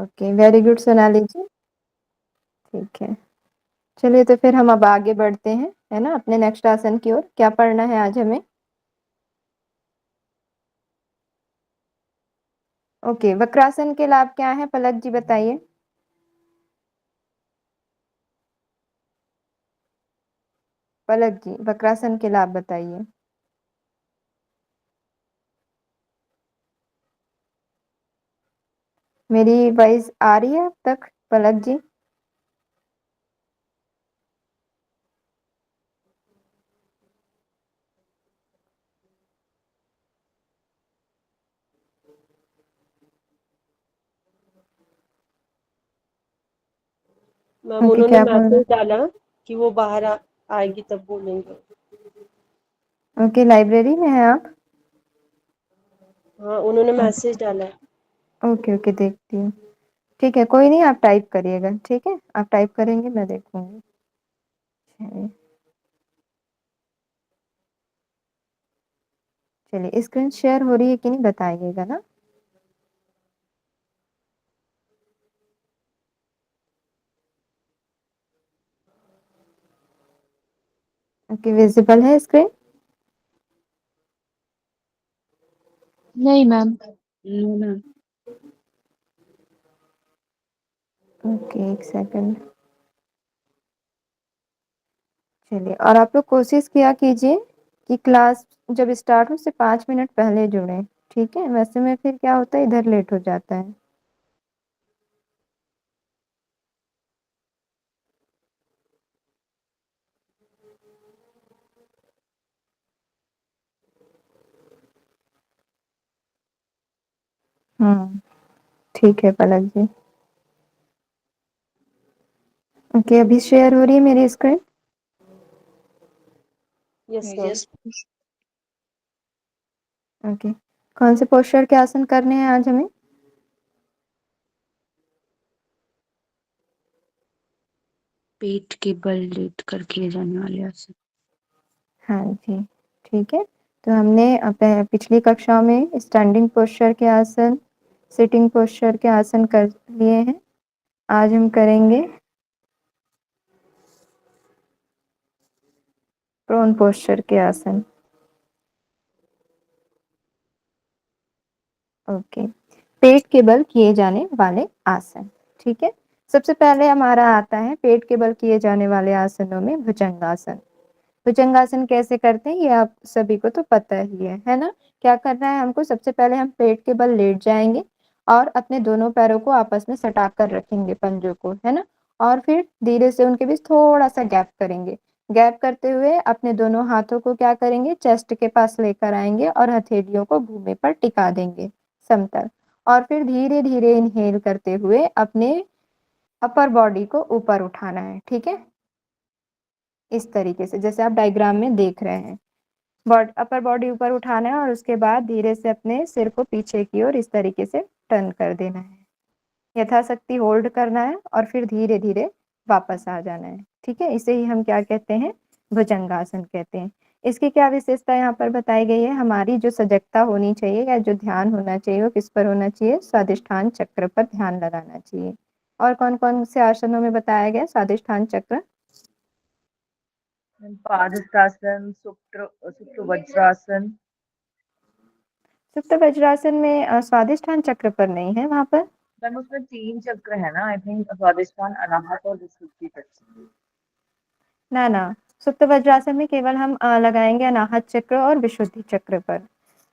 Okay, very good Sonali जी। ठीक है, चलिए तो फिर हम अब आगे बढ़ते हैं, है ना, अपने नेक्स्ट आसन की ओर। क्या पढ़ना है आज हमें? ओके, वक्रासन के लाभ क्या है, पलक जी बताइए। पलक जी, वक्रासन के लाभ बताइए। मेरी वॉइस आ रही है अब तक, पलक जी? मैम ओके, उन्होंने क्या बोल रहे मैसेज डाला कि वो बाहर आएगी तब बोलेंगे। हैं? ओके, लाइब्रेरी में है आप? हाँ उन्होंने मैसेज डाला है। ओके ओके, देखती हूँ। ठीक है, कोई नहीं, आप टाइप करिएगा, ठीक है, आप टाइप करेंगे, मैं देखूंगी। चलिए, स्क्रीन शेयर हो रही है कि नहीं बताइएगा ना। ओके, विजिबल है स्क्रीन? नहीं मैम। No ma'am. ओके, एक सेकंड। चलिए, और आप लोग कोशिश किया कीजिए कि क्लास जब स्टार्ट हो उससे 5 मिनट पहले जुड़ें, ठीक है? वैसे में फिर क्या होता है, इधर लेट हो जाता है। ठीक है पलक जी। ओके, अभी शेयर हो रही है मेरी स्क्रीन? Yes ma'am. ओके, कौन से पोस्चर के आसन करने हैं आज हमें? पेट के बल लेट कर किए जाने वाले आसन। हाँ जी, ठीक है। तो हमने पिछली कक्षाओं में स्टैंडिंग पोस्चर के आसन, सिटिंग पोस्चर के आसन कर लिए हैं। आज हम करेंगे प्रोन पोस्चर के आसन। ओके, पेट के बल किए जाने वाले आसन, ठीक है। सबसे पहले हमारा आता है पेट के बल किए जाने वाले आसनों में भुजंगासन। भुजंगासन कैसे करते हैं ये आप सभी को तो पता ही है ना? क्या करना है हमको, सबसे पहले हम पेट के बल लेट जाएंगे और अपने दोनों पैरों को आपस में सटा कर रखेंगे, पंजों को, है ना? और फिर धीरे से उनके बीच थोड़ा सा गैप करेंगे। गैप करते हुए अपने दोनों हाथों को क्या करेंगे, चेस्ट के पास लेकर आएंगे और हथेलियों को भूमि पर टिका देंगे, समतल। और फिर धीरे धीरे इनहेल करते हुए अपने अपर बॉडी को ऊपर उठाना है, ठीक है, इस तरीके से जैसे आप डायग्राम में देख रहे हैं। अपर बॉडी ऊपर उठाना है और उसके बाद धीरे से अपने सिर को पीछे की ओर इस तरीके से टर्न कर देना है। यथाशक्ति होल्ड करना है और फिर धीरे धीरे वापस आ जाना है, ठीक है। इसे ही हम क्या कहते हैं, भुजंगासन कहते हैं। इसकी क्या विशेषता यहाँ पर बताई गई है, हमारी जो सजगता होनी चाहिए या जो ध्यान होना चाहिए वो किस पर होना चाहिए, स्वादिष्ठान चक्र पर ध्यान लगाना चाहिए। और कौन कौन से आसनों में बताया गया स्वादिष्ठान चक्र? पादहस्तासन, सुप्त वज्रासन। सुप्त वज्रासन में स्वादिष्ठान चक्र पर नहीं है वहां पर। मैम उसमें 3 चक्र है ना, आई थिंक स्वादिष्ठान, अनाहत और विसुप्ति चक्र। ना ना, सुप्त वज्रासन में केवल हम लगाएंगे अनाहत चक्र और विशुद्धि चक्र पर।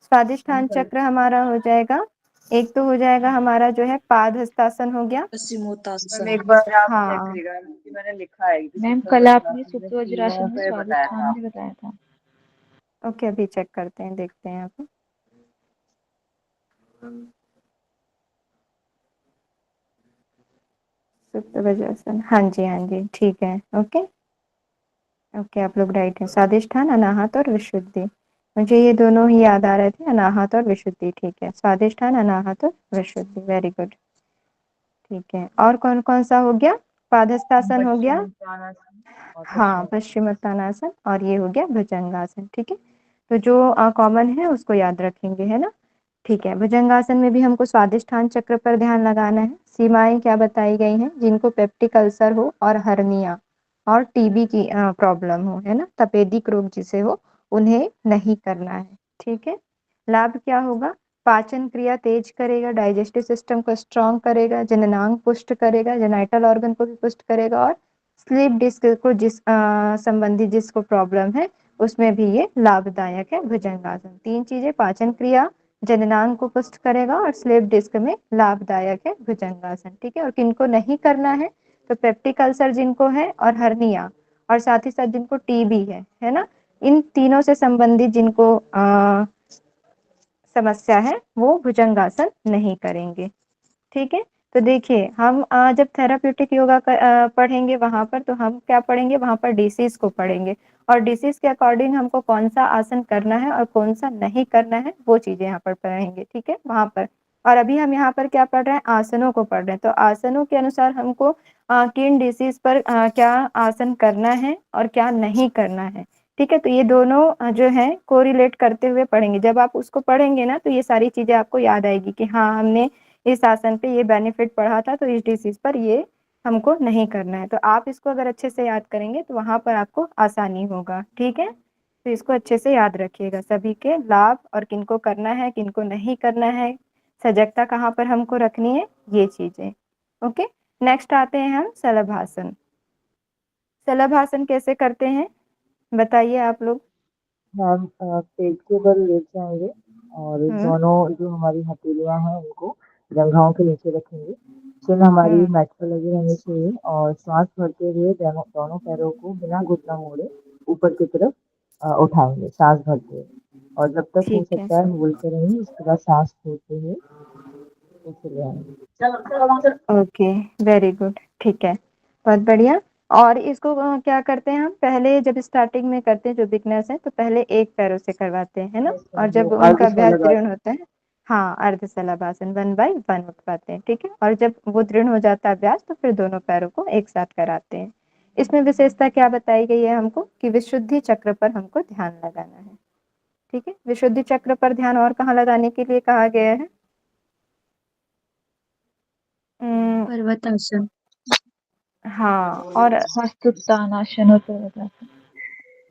स्वादिष्ठान चक्र हमारा हो जाएगा, एक तो हो जाएगा हमारा जो है पाद हस्तासन हो गया। मैम एक बार आप चेक हाँ, करिएगा क्योंकि मैंने लिखा है कि मैम सुप्त कल आपने वज्रासन में सुप्त तीनों वज्रासन में पे बताया था स्वादिष्ठान भी आपने। बताया था। ओके, अभी चेक करते हैं, देखते हैं आप। सुप्त वज्रासन, हाँ जी हाँ जी, ठीक है। ओके ओके, आप लोग राइट है, स्वादिष्ठान, अनाहत और विशुद्धि। मुझे ये दोनों ही याद आ रहे थे, अनाहत और विशुद्धि, ठीक है, स्वादिष्ठान, अनाहत और विशुद्धि, वेरी गुड। ठीक है, और कौन कौन सा हो गया, पादहस्तासन हो गया, पश्चिमोत्तानासन और हाँ, पश्चिमोत्तानासन, और ये हो गया भुजंगासन, ठीक है। तो जो कॉमन है उसको याद रखेंगे, है ना। ठीक है, भुजंगासन में भी हमको स्वादिष्ठान चक्र पर ध्यान लगाना है। सीमाएं क्या बताई गई हैं? जिनको पेप्टिक अल्सर हो और हर्निया और टीबी की प्रॉब्लम हो, है ना, तपेदिक रोग जिसे हो, उन्हें नहीं करना है। ठीक है, लाभ क्या होगा? पाचन क्रिया तेज करेगा, डाइजेस्टिव सिस्टम को स्ट्रांग करेगा, जननांग पुष्ट करेगा, जेनाइटल ऑर्गन को भी पुष्ट करेगा, और स्लीप डिस्क को संबंधी जिसको प्रॉब्लम है उसमें भी ये लाभदायक है भुजंगासन। तीन चीजें, पाचन क्रिया, जननांग को पुष्ट करेगा और स्लीप डिस्क में लाभदायक है भुजंगासन। ठीक है, और किनको नहीं करना है? तो पेप्टिक अल्सर जिनको है और हर्निया, और साथ ही साथ जिनको टीबी है ना, इन तीनों से संबंधित जिनको समस्या है वो भुजंगासन नहीं करेंगे। ठीक है, तो देखिए हम जब थेराप्यूटिक योगा पढ़ेंगे वहां पर, तो हम क्या पढ़ेंगे? वहां पर डिसीज को पढ़ेंगे, और डिसीज के अकॉर्डिंग हमको कौन सा आसन करना है और कौन सा नहीं करना है वो चीजें यहाँ पर पढ़ेंगे। ठीक है, वहां पर। और अभी हम यहाँ पर क्या पढ़ रहे हैं? आसनों को पढ़ रहे हैं। तो आसनों के अनुसार हमको किन डिसीज पर क्या आसन करना है और क्या नहीं करना है। ठीक है, तो ये दोनों जो है कोरिलेट करते हुए पढ़ेंगे। जब आप उसको पढ़ेंगे ना तो ये सारी चीजें आपको याद आएगी कि हाँ, हमने इस आसन पे ये बेनिफिट पढ़ा था, तो इस डिसीज पर ये हमको नहीं करना है। तो आप इसको अगर अच्छे से याद करेंगे तो वहां पर आपको आसानी होगा। ठीक है, तो इसको अच्छे से याद रखिएगा, सभी के लाभ और किनको करना है किनको नहीं करना है, सजगता कहाँ पर हमको रखनी है, ये चीजें। ओके, नेक्स्ट आते हैं हम शलभासन। शलभासन कैसे करते हैं बताइए आप लोग। हम पेट के बल लेट जाएंगे और हम्म दोनों जो हमारी हथेलियां हैं उनको जंघाओं के नीचे रखेंगे। चिन्ह हमारी हम्म मैट पर लगी रहनी चाहिए और सांस भरते हुए दोनों दोनों पैरों को बिना घुटना मोड़े ऊपर की तरफ उठाएंगे सांस भरते हुए। और जब तक हो ठीक है, सकता है बोलते रहेंगे, उसके बाद सांस छोड़ते हुए नीचे ले आएंगे। ओके, वेरी गुड, ठीक है, बहुत बढ़िया। और इसको क्या करते हैं हम? पहले जब स्टार्टिंग में करते हैं, जो बिगनर्स हैं तो पहले एक पैरों से करवाते हैं, है ना, और जो जब उनका अभ्यास दृढ़ अर्धशलभासन। होता है, हाँ, अर्ध शलभासन 1 by 1 उठवाते हैं। ठीक है, और जब वो दृढ़ हो जाता है अभ्यास तो फिर दोनों पैरों को एक साथ कराते हैं। इसमें विशेषता क्या बताई गई है हमको? कि विशुद्धि चक्र पर हमको ध्यान लगाना है। ठीक है, विशुद्धि चक्र पर ध्यान और कहाँ लगाने के लिए कहा गया है? उम, पर्वतासन। हाँ, और हस्तोत्तानासन और पर्वतासन।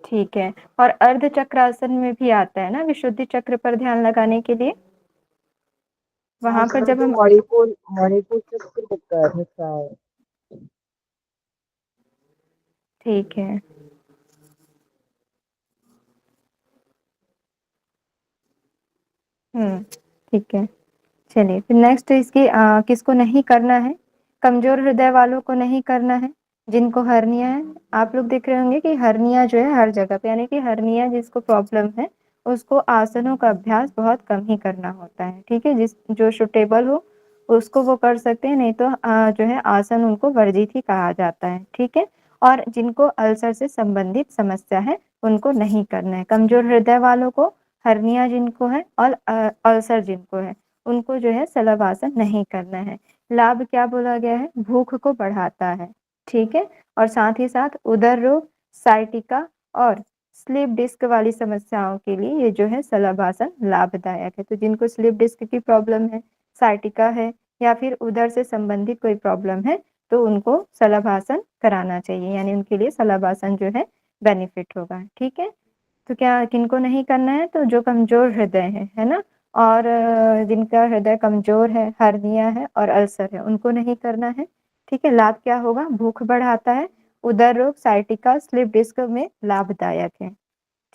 ठीक है, और अर्ध चक्रासन में भी आता है ना विशुद्धि चक्र पर ध्यान लगाने के लिए। वहां पर जब जो हम, मणिपुर मणिपुर चक्र होता है हिस्सा है। ठीक है, ठीक है, चलिए फिर नेक्स्ट इसकी किसको नहीं करना है? कमजोर हृदय वालों को नहीं करना है, जिनको हर्निया है। आप लोग देख रहे होंगे कि हर्निया जो है हर जगह पे, यानी कि हर्निया जिसको प्रॉब्लम है उसको आसनों का अभ्यास बहुत कम ही करना होता है। ठीक है, जिस जो सुटेबल हो उसको वो कर सकते हैं, नहीं तो जो है आसन उनको वर्जित ही कहा जाता है। ठीक है, और जिनको अल्सर से संबंधित समस्या है उनको नहीं करना है। कमजोर हृदय वालों को, हर्निया जिनको है और अल्सर जिनको है उनको जो है शलभासन नहीं करना है। लाभ क्या बोला गया है? भूख को बढ़ाता है। ठीक है, और साथ ही साथ उदर रोग, साइटिका और स्लीप डिस्क वाली समस्याओं के लिए ये जो है शलभासन लाभदायक है। तो जिनको स्लीप डिस्क की प्रॉब्लम है, साइटिका है, या फिर उदर से संबंधित कोई प्रॉब्लम है तो उनको शलभासन कराना चाहिए, यानी उनके लिए शलभासन जो है बेनिफिट होगा। ठीक है, तो क्या किनको नहीं करना है? तो जो कमजोर हृदय है ना, और जिनका हृदय कमजोर है, हर्निया है और अल्सर है, उनको नहीं करना है। ठीक है, लाभ क्या होगा? भूख बढ़ाता है, उदर रोग, साइटिका, स्लीप डिस्क में लाभदायक है।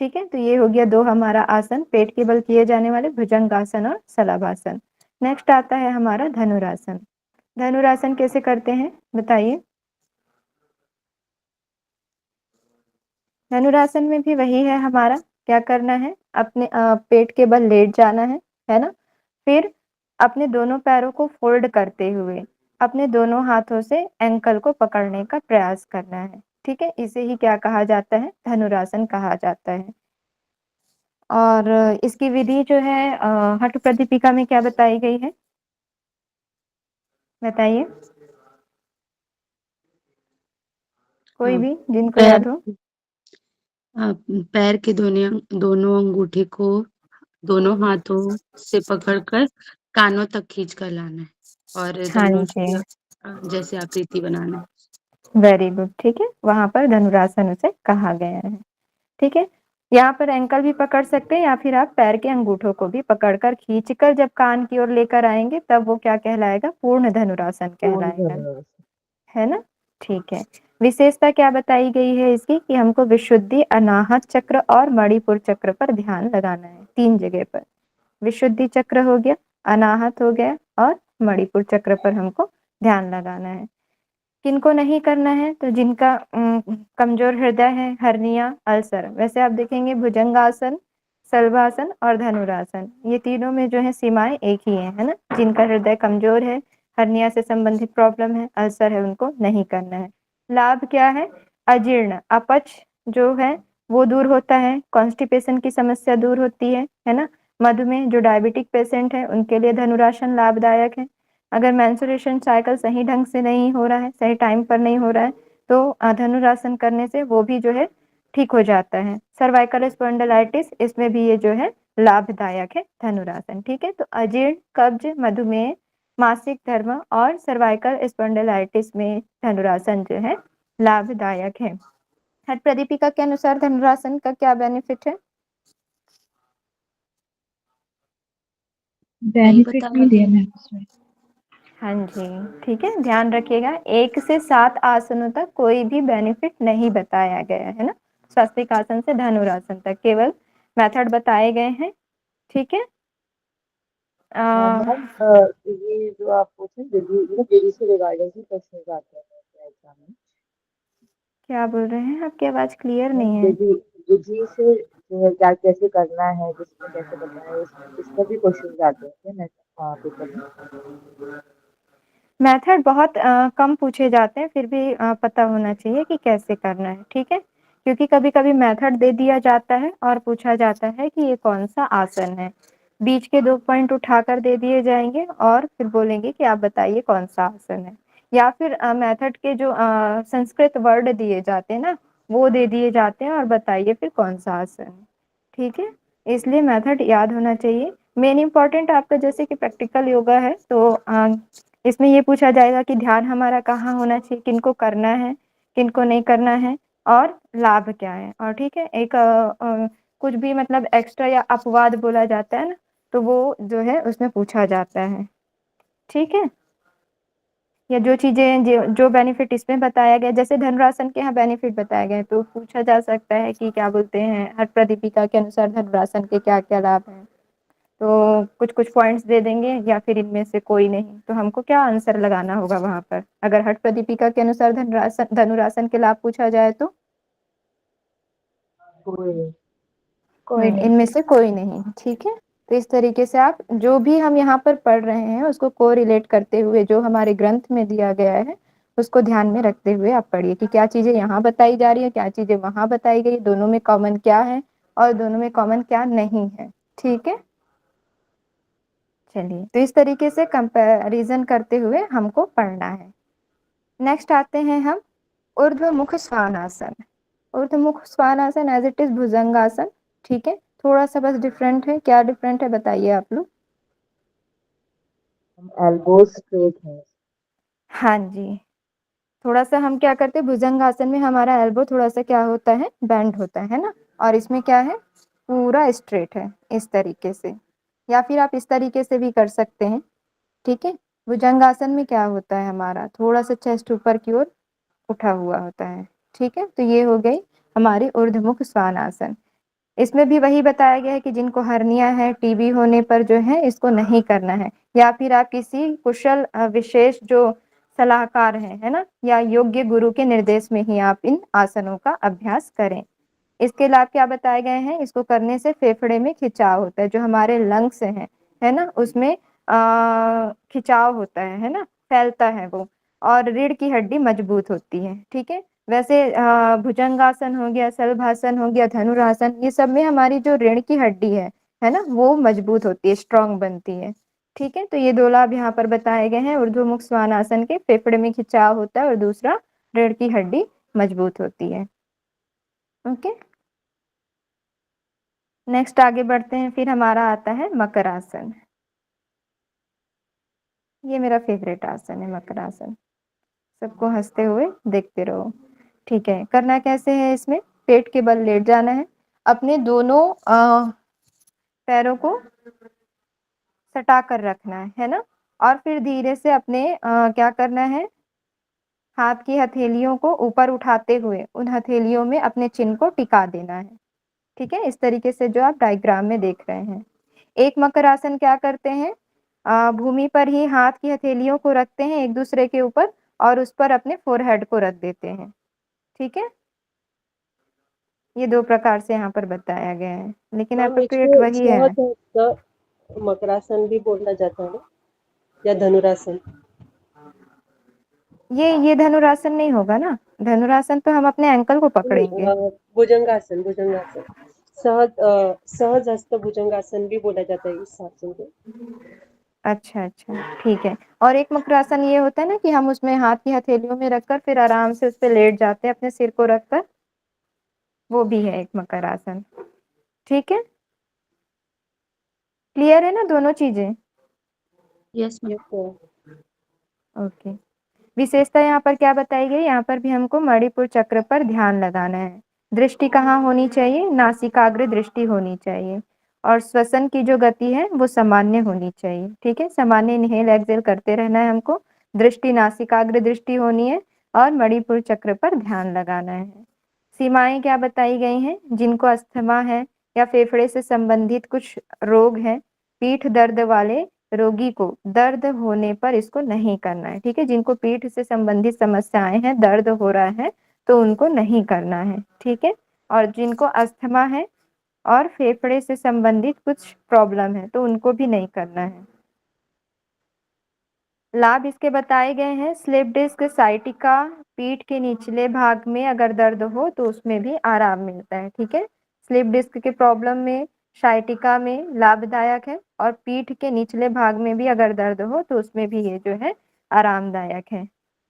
ठीक है, तो ये हो गया दो हमारा आसन, पेट के बल किए जाने वाले, भुजंगासन और शलभासन। नेक्स्ट आता है हमारा धनुरासन। धनुरासन कैसे करते हैं बताइए। धनुरासन में भी वही है हमारा, क्या करना है? अपने पेट के बल लेट जाना है ना, फिर अपने दोनों पैरों को फोल्ड करते हुए अपने दोनों हाथों से एंकल को पकड़ने का प्रयास करना है। ठीक है, इसे ही क्या कहा जाता है? धनुरासन कहा जाता है। और इसकी विधि जो है हठ प्रदीपिका में क्या बताई गई है बताइए, कोई हाँ, भी जिनको पैर याद हो। पैर के दोनों दोनों अंगूठे को दोनों हाथों से पकड़कर कानों तक खींच कर लाना है और हाँ धनुष जी, जैसे आकृति बनाना है। Very good. ठीक है, वहां पर धनुरासन उसे कहा गया है। ठीक है, यहाँ पर एंकल भी पकड़ सकते हैं या फिर आप पैर के अंगूठों को भी पकड़कर खींचकर जब कान की ओर लेकर आएंगे तब वो क्या कहलाएगा? पूर्ण धनुरासन पूर्ण कहलाएगा, धनुरासन। है ना? ठीक है, विशेषता क्या बताई गई है इसकी कि हमको विशुद्धि, अनाहत चक्र और मणिपुर चक्र पर ध्यान लगाना है, 3 जगह पर। विशुद्धि चक्र हो गया, अनाहत हो गया और मणिपुर चक्र पर हमको ध्यान लगाना है। किनको नहीं करना है? तो जिनका कमजोर हृदय है, हर्निया, अल्सर। वैसे आप देखेंगे भुजंगासन, शलभासन और धनुरासन, ये तीनों में जो है सीमाएं एक ही है ना? जिनका हृदय कमजोर है, हर्निया से संबंधित प्रॉब्लम है, अल्सर है, उनको नहीं करना है। लाभ क्या है? अजीर्ण, अपच जो है वो दूर होता है, कॉन्स्टिपेशन की समस्या दूर होती है ना? मधुमेह, जो डायबिटिक पेशेंट है उनके लिए धनुरासन लाभदायक है। अगर मेंस्ट्रुएशन साइकिल सही ढंग से नहीं हो रहा है, सही टाइम पर नहीं हो रहा है, तो धनुरासन करने से वो भी जो है ठीक हो जाता है। सर्वाइकल स्पॉन्डिलाइटिस, इसमें भी ये जो है लाभदायक है धनुरासन। ठीक है, तो अजीर्ण, कब्ज, मधुमेह, मासिक धर्म और सर्वाइकल स्पॉन्डिलाइटिस में धनुरासन जो है लाभदायक है। हट प्रदीपिका के अनुसार धनुरासन का क्या बेनिफिट है? बेनिफिट बता नहीं दिया रही। मैम उसमें। हाँ जी, ठीक है, ध्यान रखिएगा 1 से 7 आसनों तक कोई भी बेनिफिट नहीं बताया गया है ना? स्वस्तिक आसन से धनुरासन तक केवल मेथड बताए गए हैं। ठीक है, मैम, ये जो आप पूछे विधि से रिगार्डिंग ही क्वेश्चन आते हैं एग्जाम में। क्या बोल रहे हैं? आपकी आवाज क्लियर मैम, नहीं है। विधि विधि से जो है क्या कैसे करना है, जिसमें कैसे बताया इसमें भी क्वेश्चन आते हैं क्या पेपर में? मेथड बहुत कम पूछे जाते हैं, फिर भी पता होना चाहिए कि कैसे करना है। ठीक है, क्योंकि कभी कभी मेथड दे दिया जाता है और पूछा जाता है कि ये कौन सा आसन है, बीच के 2 पॉइंट उठाकर दे दिए जाएंगे और फिर बोलेंगे कि आप बताइए कौन सा आसन है, या फिर मेथड के जो संस्कृत वर्ड दिए जाते हैं ना, वो दे दिए जाते हैं और बताइए फिर कौन सा आसन है। ठीक है, इसलिए मेथड याद होना चाहिए। मेन इंपॉर्टेंट आपका जैसे कि प्रैक्टिकल योगा है, तो इसमें ये पूछा जाएगा कि ध्यान हमारा कहाँ होना चाहिए, किनको करना है, किनको नहीं करना है और लाभ क्या है। और ठीक है, एक कुछ भी मतलब एक्स्ट्रा या अपवाद बोला जाता है ना, तो वो जो है उसमें पूछा जाता है। ठीक है, या जो चीजें जो बेनिफिट इसमें बताया गया, जैसे धनुरासन के यहाँ बेनिफिट बताया गया, तो पूछा जा सकता है कि क्या बोलते हैं, हर प्रदीपिका के अनुसार धनुरासन के क्या क्या लाभ हैं, तो कुछ कुछ पॉइंट्स दे देंगे या फिर इनमें से कोई नहीं, तो हमको क्या आंसर लगाना होगा वहां पर, अगर हट प्रदीपिका के अनुसार धनुरासन के लाभ पूछा जाए तो? कोई कोई नहीं। इनमें से कोई नहीं। ठीक है, तो इस तरीके से आप जो भी हम यहाँ पर पढ़ रहे हैं उसको को रिलेट करते हुए जो हमारे ग्रंथ में दिया गया है उसको ध्यान में रखते हुए आप पढ़िए कि क्या चीजें यहाँ बताई जा रही है, क्या चीजें वहां बताई गई, दोनों में कॉमन क्या है और दोनों में कॉमन क्या नहीं है। ठीक है, चलिए, तो इस तरीके से कंपैरिजन करते हुए हमको पढ़ना है। नेक्स्ट आते हैं हम ऊर्ध्वमुख Shvanasana. ऊर्ध्वमुख Shvanasana as it is भुजंगासन। ठीक है, थोड़ा सा बस डिफरेंट है। क्या डिफरेंट है बताइए आप लोग? हम एल्बो स्ट्रेट है। हाँ जी, थोड़ा सा हम क्या करते हैं, भुजंगासन में हमारा एल्बो थोड़ा सा क्या होता है, बेंड होता है ना, और इसमें क्या है, पूरा स्ट्रेट है इस तरीके से, या फिर आप इस तरीके से भी कर सकते हैं। ठीक है, भुजंगासन में क्या होता है, हमारा थोड़ा सा चेस्ट ऊपर की ओर उठा हुआ होता है। ठीक है, तो ये हो गई हमारी ऊर्ध्वमुख श्वानासन। इसमें भी वही बताया गया है कि जिनको हर्निया है, टीबी होने पर जो है इसको नहीं करना है, या फिर आप किसी कुशल विशेष जो सलाहकार है ना, या योग्य गुरु के निर्देश में ही आप इन आसनों का अभ्यास करें। इसके लाभ क्या बताए गए हैं, इसको करने से फेफड़े में खिंचाव होता है, जो हमारे लंग्स हैं है ना, उसमें खिंचाव होता है ना, फैलता है वो, और रीढ़ की हड्डी मजबूत होती है। ठीक है, वैसे भुजंगासन हो गया, शलभासन हो गया, धनुरासन, ये सब में हमारी जो रीढ़ की हड्डी है ना, वो मजबूत होती है, स्ट्रांग बनती है। ठीक है, तो ये 2 लाभ यहाँ पर बताए गए हैं ऊर्ध्वमुख श्वानासन के, फेफड़े में खिंचाव होता है और दूसरा रीढ़ की हड्डी मजबूत होती है। ओके, नेक्स्ट आगे बढ़ते हैं, फिर हमारा आता है मकरासन। ये मेरा फेवरेट आसन है मकरासन। सबको हंसते हुए देखते रहो। ठीक है, करना कैसे है इसमें, पेट के बल लेट जाना है, अपने दोनों पैरों को सटा कर रखना है ना, और फिर धीरे से अपने क्या करना है, हाथ की हथेलियों को ऊपर उठाते हुए उन हथेलियों में अपने चिन्ह को टिका देना है। ठीक है, इस तरीके से जो आप डायग्राम में देख रहे हैं। एक मकर आसन क्या करते हैं, भूमि पर ही हाथ की हथेलियों को रखते हैं एक दूसरे के ऊपर और उस पर अपने फोरहेड को रख देते हैं। ठीक है, ये दो प्रकार से यहाँ पर बताया गया है, लेकिन मैम अप्रोप्रिएट इसको वही है। सहज मकरासन भी बोला जाता है ना, या धनुरासन? ये धनुरासन नहीं होगा ना, धनुरासन तो हम अपने एंकल को पकड़ेंगे। भुजंगासन, भुजंगासन सहज हस्त भुजंगासन भी बोला जाता है इस आसन को। अच्छा अच्छा, ठीक है। और एक मकरासन ये होता है ना कि हम उसमें हाथ की हथेलियों में रखकर फिर आराम से उस पर लेट जाते हैं अपने सिर को रखकर, वो भी है एक मकर आसन। ठीक है, क्लियर है ना दोनों चीजें? Yes ma'am. ये तो ओके, विशेषता यहाँ पर क्या बताई गई, यहाँ पर भी हमको मणिपुर चक्र पर ध्यान लगाना है। दृष्टि कहाँ होनी चाहिए, नासिकाग्र दृष्टि होनी चाहिए, और श्वसन की जो गति है वो सामान्य होनी चाहिए। ठीक है, सामान्य इनहेल एक्सेल करते रहना है हमको, दृष्टि नासिकाग्र दृष्टि होनी है और मणिपुर चक्र पर ध्यान लगाना है। सीमाएं क्या बताई गई हैं, जिनको अस्थमा है या फेफड़े से संबंधित कुछ रोग है, पीठ दर्द वाले रोगी को दर्द होने पर इसको नहीं करना है। ठीक है, जिनको पीठ से संबंधित समस्याएं हैं, दर्द हो रहा है तो उनको नहीं करना है। ठीक है, और जिनको अस्थमा है और फेफड़े से संबंधित कुछ प्रॉब्लम है तो उनको भी नहीं करना है। लाभ इसके बताए गए हैं, स्लिप डिस्क, साइटिका, पीठ के निचले भाग में अगर दर्द हो तो उसमें भी आराम मिलता है। ठीक है, स्लिप डिस्क के प्रॉब्लम में, साइटिका में लाभदायक है, और पीठ के निचले भाग में भी अगर दर्द हो तो उसमें भी ये जो है आरामदायक है।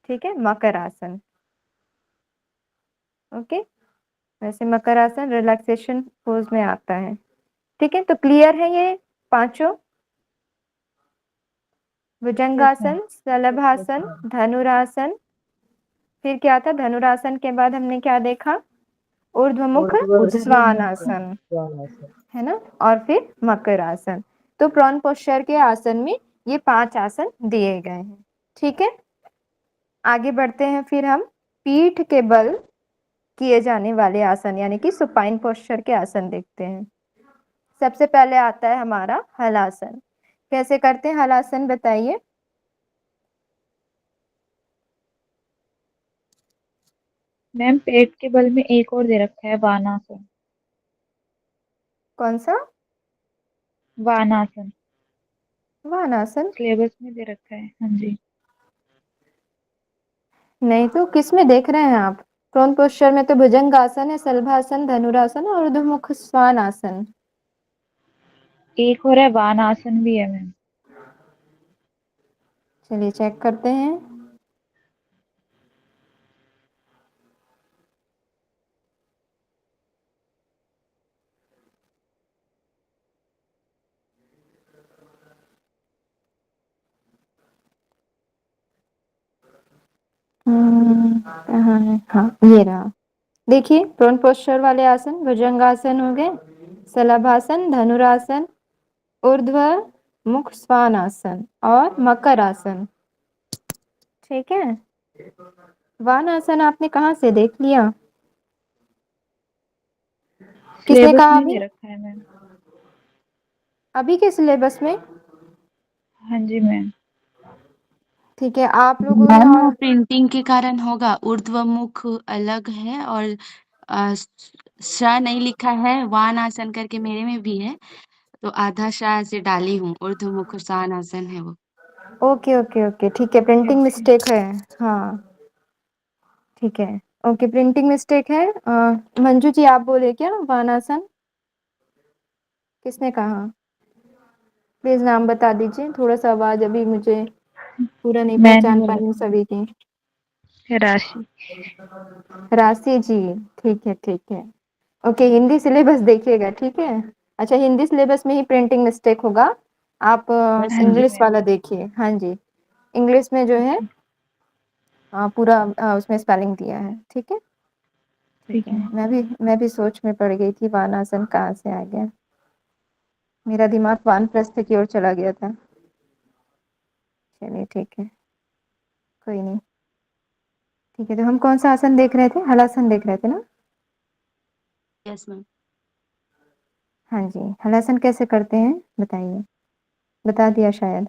ठीक है, मकर आसन। ओके, वैसे मकर आसन रिलैक्सेशन पोज में आता है। ठीक है, तो क्लियर है ये पांचों, भुजंगासन, शलभासन, धनुरासन, फिर क्या था, धनुरासन के बाद हमने क्या देखा, ऊर्ध्वमुख श्वानासन, है ना, और फिर मकर आसन। तो प्रॉन पोस्चर के आसन में ये 5 आसन दिए गए हैं। ठीक है, आगे बढ़ते हैं, फिर हम पीठ के बल किए जाने वाले आसन यानी कि सुपाइन पोस्चर के आसन देखते हैं। सबसे पहले आता है हमारा हलासन। कैसे करते हैं हलासन, बताइए? मैम पेट के बल में एक और दे रखा है वानासन। कौन सा? वानासन वानासन? सिलेबस में दे रखा है, हाँ जी। नहीं तो किस में देख रहे हैं आप? प्रोन पोस्चर में तो भुजंगासन है, शलभासन, धनुरासन और ऊर्ध्वमुख श्वानासन। एक और है वानासन भी है मैम। चलिए चेक करते हैं। कहाँ है, हाँ ये रहा। देखिए, प्रोन पोस्चर वाले आसन भुजंगासन हो गए, शलभासन, धनुरासन, ऊर्ध्व मुख श्वानासन और मकर आसन। ठीक है, वानासन आपने कहाँ से देख लिया? किसने सिलेबस कहा में अभी? दे रखा है मैम। अभी के सिलेबस में? हाँ जी मैम। ठीक है, आप लोगों ने मैम और वो प्रिंटिंग के कारण होगा, ऊर्ध्वमुख अलग है और श नहीं लिखा है, वान आसन करके मेरे में भी है, तो आधा शाह से डाली हूँ, ऊर्ध्वमुख शान आसन है वो। ओके ओके ओके, ठीक है, प्रिंटिंग मिस्टेक है। हाँ ठीक है, ओके, प्रिंटिंग मिस्टेक है। मंजू जी आप बोले क्या वानासन? किसने कहा? प्लीज नाम बता दीजिए, थोड़ा सा आवाज अभी मुझे पूरा नहीं मैंने पहचान बोला पाई हूँ सभी की। है राशि। राशि जी, ठीक है ठीक है। ओके, हिंदी सिलेबस देखिएगा, ठीक है। अच्छा, हिंदी सिलेबस में ही प्रिंटिंग मिस्टेक होगा, आप यस हाँ मैम। जी इंग्लिश मैम। वाला देखिए। हाँ जी, इंग्लिश में जो है पूरा उसमें स्पेलिंग दिया है। ठीक है, ठीक ठीक है। है। मैं भी सोच में पड़ गई थी वानासन कहाँ से आ गया, मेरा दिमाग वानप्रस्थ की ओर चला गया था। चलिए ठीक है, कोई नहीं। ठीक है, तो हम कौन सा आसन देख रहे थे? हलासन देख रहे थे ना? Yes ma'am. हाँ जी, हलासन कैसे करते हैं बताइए, बता दिया शायद।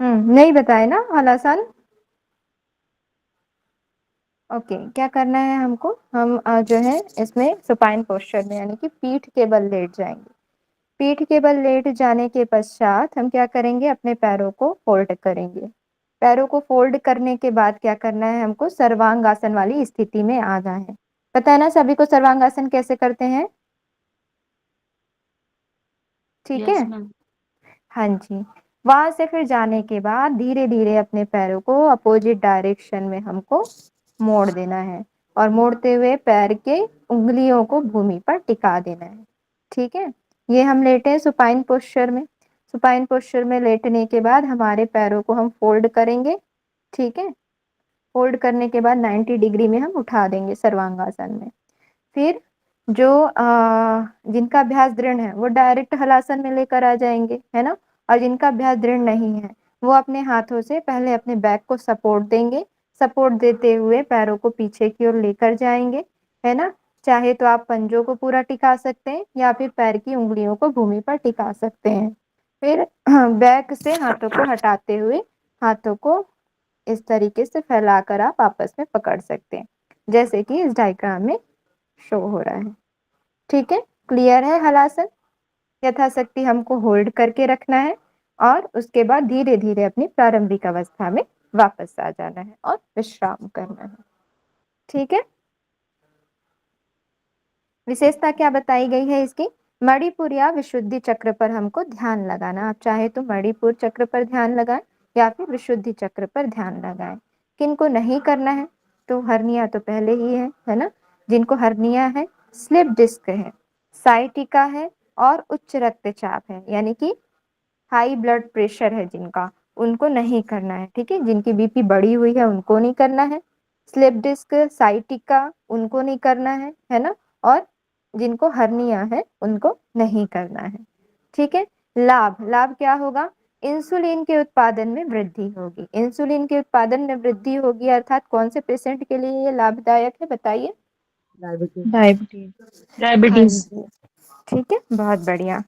नहीं बताए ना हलासन। ओके, क्या करना है हमको? हम जो है इसमें सुपाइन पोस्चर में, यानी कि पीठ के बल लेट जाएंगे। पीठ के बल लेट जाने के पश्चात हम क्या करेंगे? अपने पैरों को फोल्ड करेंगे। पैरों को फोल्ड करने के बाद क्या करना है हमको? सर्वांगासन वाली स्थिति में आना है। पता है ना सभी को सर्वांगासन कैसे करते हैं? ठीक है, यस मैम। हाँ जी। वहां से फिर जाने के बाद धीरे धीरे अपने पैरों को अपोजिट डायरेक्शन में हमको मोड़ देना है, और मोड़ते हुए पैर के उंगलियों को भूमि पर टिका देना है। ठीक है, ये हम लेटे हैं सुपाइन पोस्चर में। सुपाइन पोस्चर में लेटने के बाद हमारे पैरों को हम फोल्ड करेंगे। ठीक है, फोल्ड करने के बाद 90 डिग्री में हम उठा देंगे सर्वांगासन में। फिर जो जिनका अभ्यास दृढ़ है वो डायरेक्ट हलासन में लेकर आ जाएंगे, है ना। और जिनका अभ्यास दृढ़ नहीं है वो अपने हाथों से पहले अपने बैक को सपोर्ट देंगे। सपोर्ट देते हुए पैरों को पीछे की ओर लेकर जाएंगे, है ना। चाहे तो आप पंजों को पूरा टिका सकते हैं या फिर पैर की उंगलियों को भूमि पर टिका सकते हैं। फिर बैक से हाथों को हटाते हुए हाथों को इस तरीके से फैलाकर आप आपस में पकड़ सकते हैं, जैसे कि इस डायग्राम में शो हो रहा है। ठीक है, क्लियर है हलासन? यथाशक्ति हमको होल्ड करके रखना है और उसके बाद धीरे धीरे अपनी प्रारंभिक अवस्था में वापस आ जाना है और विश्राम करना है। ठीक है, विशेषता क्या बताई गई है इसकी? मणिपुर या विशुद्धि चक्र पर हमको ध्यान लगाना। आप चाहे तो मणिपुर चक्र पर ध्यान लगाएं या फिर विशुद्धि चक्र पर ध्यान लगाएं। किनको नहीं करना है? तो हर्निया तो पहले ही है ना। जिनको हर्निया है, स्लिप डिस्क है, साइटिका है और उच्च रक्तचाप है, यानी कि हाई ब्लड प्रेशर है जिनका, उनको नहीं करना है। ठीक है, जिनकी बीपी बढ़ी हुई है उनको नहीं करना है। स्लिप डिस्क, साइटिका उनको नहीं करना है ना। और जिनको हर्निया है उनको नहीं करना है। ठीक है, लाभ लाभ क्या होगा? इंसुलिन के उत्पादन में वृद्धि होगी। इंसुलिन के उत्पादन में वृद्धि होगी अर्थात कौन से पेशेंट के लिए ये लाभदायक है बताइए? डायबिटीज। डायबिटीज। हाँ डायबिटीज। जी, ठीक है, बहुत बढ़िया।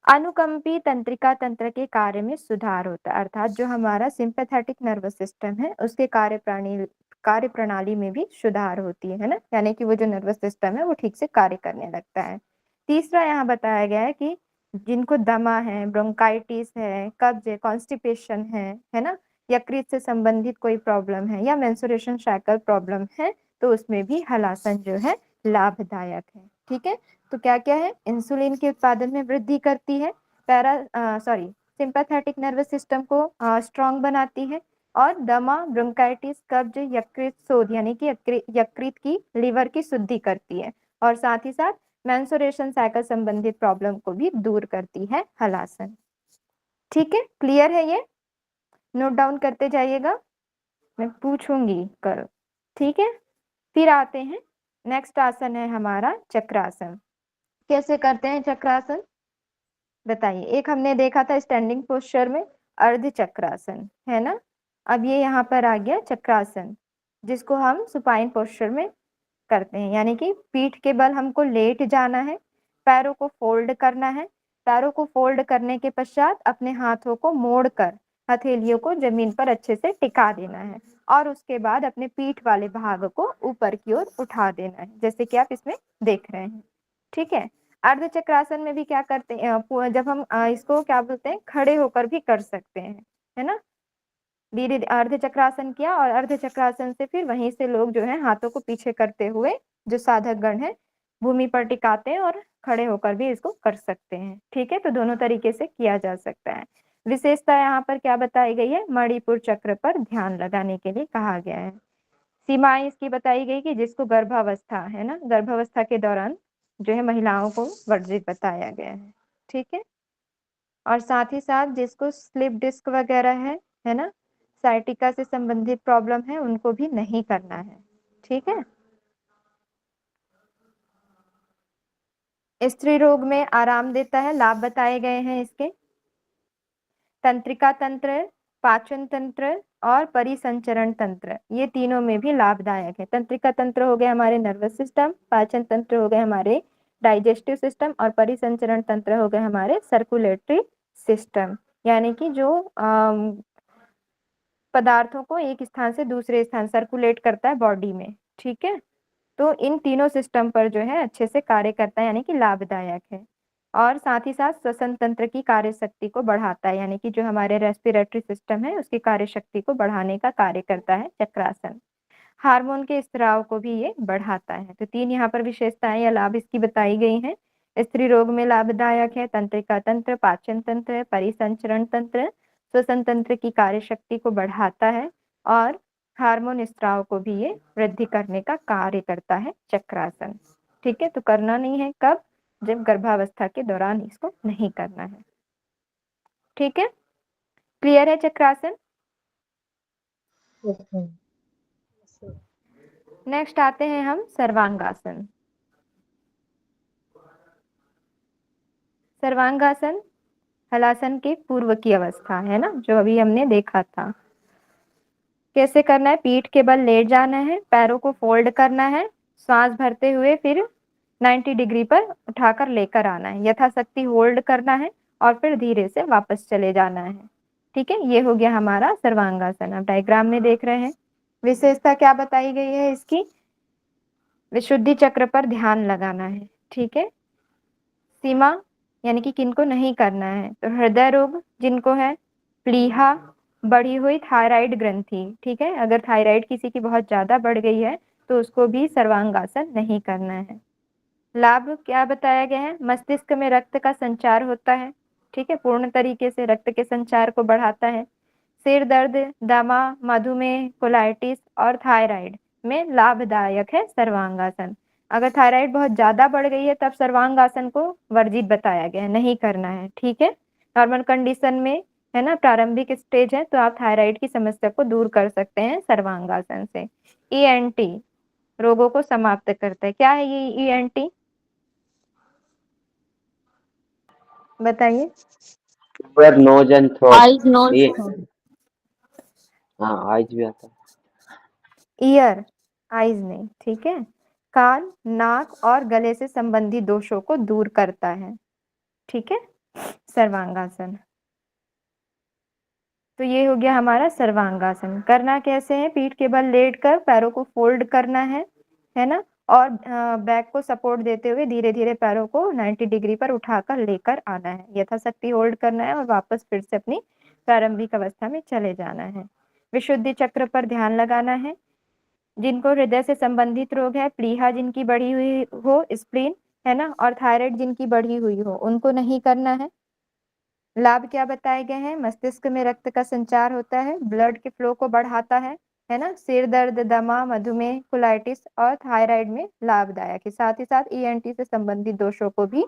अनुकंपी तंत्रिका तंत्र के कार्य में सुधार होता है, अर्थात जो हमारा सिंपैथेटिक नर्वस सिस्टम है उसके कार्य प्रणाली में भी सुधार होती है ना। यानी कि वो जो नर्वस सिस्टम है वो ठीक से कार्य करने लगता है। तीसरा यहाँ बताया गया है कि जिनको दमा है, ब्रोंकाइटिस है, कब्ज है, कॉन्स्टिपेशन है ना, यकृत से संबंधित कोई प्रॉब्लम है या मेंस्ट्रुएशन साइकिल प्रॉब्लम है, तो उसमें भी हलासन जो है लाभदायक है। ठीक है, तो क्या क्या है? इंसुलिन के उत्पादन में वृद्धि करती है, सिंपैथेटिक नर्वस सिस्टम को स्ट्रांग बनाती है, और दमा, ब्रोंकाइटिस, कब्ज, यकृत शोथ यानी कि यकृत की, लीवर की शुद्धि करती है, और साथ ही साथ मेंस्ट्रुएशन साइकिल संबंधित प्रॉब्लम को भी दूर करती है हलासन। ठीक है, क्लियर है ये? नोट डाउन करते जाइएगा, मैं पूछूंगी कल। ठीक है, फिर आते हैं नेक्स्ट आसन है हमारा चक्रासन। कैसे करते हैं चक्रासन बताइए? एक हमने देखा था स्टैंडिंग पोस्चर में अर्ध चक्रासन, है ना। अब ये यहाँ पर आ गया चक्रासन, जिसको हम सुपाइन पोस्चर में करते हैं, यानी कि पीठ के बल हमको लेट जाना है, पैरों को फोल्ड करना है। पैरों को फोल्ड करने के पश्चात अपने हाथों को मोड़कर हथेलियों को जमीन पर अच्छे से टिका देना है, और उसके बाद अपने पीठ वाले भाग को ऊपर की ओर उठा देना है, जैसे कि आप इसमें देख रहे हैं। ठीक है, अर्ध चक्रासन में भी क्या करते हैं? जब हम इसको क्या बोलते हैं, खड़े होकर भी कर सकते हैं, है ना। धीरे अर्ध चक्रासन किया और अर्ध चक्रासन से फिर वहीं से लोग जो है हाथों को पीछे करते हुए जो साधक गण है भूमि पर टिकाते हैं और खड़े होकर भी इसको कर सकते हैं। ठीक है, तो दोनों तरीके से किया जा सकता है। विशेषता यहाँ पर क्या बताई गई है? मणिपुर चक्र पर ध्यान लगाने के लिए कहा गया है। सीमाएं इसकी बताई गई कि जिसको गर्भावस्था है ना, गर्भावस्था के दौरान जो है महिलाओं को वर्जित बताया गया है। ठीक है, और साथ ही साथ जिसको स्लिप डिस्क वगैरह है ना, साइटिका से संबंधित प्रॉब्लम है, उनको भी नहीं करना है। ठीक है, स्त्री रोग में आराम देता है, लाभ बताए गए हैं इसके। तंत्रिका तंत्र, पाचन तंत्र और परिसंचरण तंत्र, ये तीनों में भी लाभदायक है। तंत्रिका तंत्र हो गए हमारे नर्वस सिस्टम, पाचन तंत्र हो गए हमारे डाइजेस्टिव सिस्टम, और परिसंचरण तंत्र हो गए हमारे सर्कुलेटरी सिस्टम, यानी कि जो पदार्थों को एक स्थान से दूसरे स्थान सर्कुलेट करता है बॉडी में। ठीक है, तो इन तीनों सिस्टम पर जो है अच्छे से कार्य करता है, यानी कि लाभदायक है। और साथ ही साथ श्वसन तंत्र की कार्य शक्ति को बढ़ाता है, यानी कि जो हमारे रेस्पिरेटरी सिस्टम है उसकी कार्य शक्ति को बढ़ाने का कार्य करता है चक्रासन। हार्मोन के स्त्राव को भी ये बढ़ाता है। तो 3 यहाँ पर विशेषताएं या लाभ इसकी बताई गई हैं। स्त्री रोग में लाभदायक है, तंत्रिका तंत्र, पाचन तंत्र, परिसंचरण तंत्र, श्वसन तंत्र की कार्य शक्ति को बढ़ाता है, और हार्मोन स्त्राव को भी ये वृद्धि करने का कार्य करता है चक्रासन। ठीक है, तो करना नहीं है कब, जब गर्भावस्था के दौरान इसको नहीं करना है। ठीक है, क्लियर है चक्रासन? Yes ma'am. नेक्स्ट आते हैं हम सर्वांगासन। सर्वांगासन हलासन के पूर्व की अवस्था है ना, जो अभी हमने देखा था। कैसे करना है, पीठ के बल लेट जाना है, पैरों को फोल्ड करना है, श्वास भरते हुए फिर 90 डिग्री पर उठाकर लेकर आना है, यथाशक्ति होल्ड करना है, और फिर धीरे से वापस चले जाना है। ठीक है, ये हो गया हमारा सर्वांगासन। आप डायग्राम में देख रहे हैं। विशेषता क्या बताई गई है इसकी, विशुद्धि चक्र पर ध्यान लगाना है। ठीक है, सीमा यानी कि किनको नहीं करना है, तो हृदय रोग जिनको है, प्लीहा, बढ़ी हुई थायराइड ग्रंथि। ठीक है, अगर थायराइड किसी की बहुत ज्यादा बढ़ गई है तो उसको भी सर्वांगासन नहीं करना है। लाभ क्या बताया गया है, मस्तिष्क में रक्त का संचार होता है। ठीक है, पूर्ण तरीके से रक्त के संचार को बढ़ाता है। सिर दर्द, दमा, मधुमेह, कोलाइटिस और थायराइड में लाभदायक है सर्वांगासन। अगर थायराइड बहुत ज्यादा बढ़ गई है तब सर्वांगासन को वर्जित बताया गया है, नहीं करना है। ठीक है, नॉर्मल कंडीशन में है ना, प्रारंभिक स्टेज है, तो आप थायराइड की समस्या को दूर कर सकते हैं सर्वांगासन से। ईएनटी रोगों को समाप्त करता है। क्या है ये ईएनटी, बताइए। ऊपर nose and throat eyes nose ये, हाँ आइज भी आता है। ईयर, आईज नहीं। ठीक है, कान, नाक और गले से संबंधित दोषों को दूर करता है। ठीक है, सर्वांगासन। तो ये हो गया हमारा सर्वांगासन। करना कैसे है, पीठ के बल लेटकर पैरों को फोल्ड करना है ना, और बैक को सपोर्ट देते हुए धीरे धीरे पैरों को 90 डिग्री पर उठाकर लेकर आना है, यथाशक्ति होल्ड करना है, और वापस फिर से अपनी प्रारंभिक अवस्था में चले जाना है। विशुद्धि चक्र पर ध्यान लगाना है। जिनको हृदय से संबंधित रोग है, प्लीहा जिनकी बढ़ी हुई हो, स्प्लीन है ना, और थायराइड जिनकी बढ़ी हुई हो, उनको नहीं करना है। लाभ क्या बताए गए हैं, मस्तिष्क में रक्त का संचार होता है, ब्लड के फ्लो को बढ़ाता है ना, सिर दर्द, दमा, मधुमेह, कोलाइटिस और थायराइड में लाभदायक है। साथ ही साथ ईएनटी से संबंधित दोषों को भी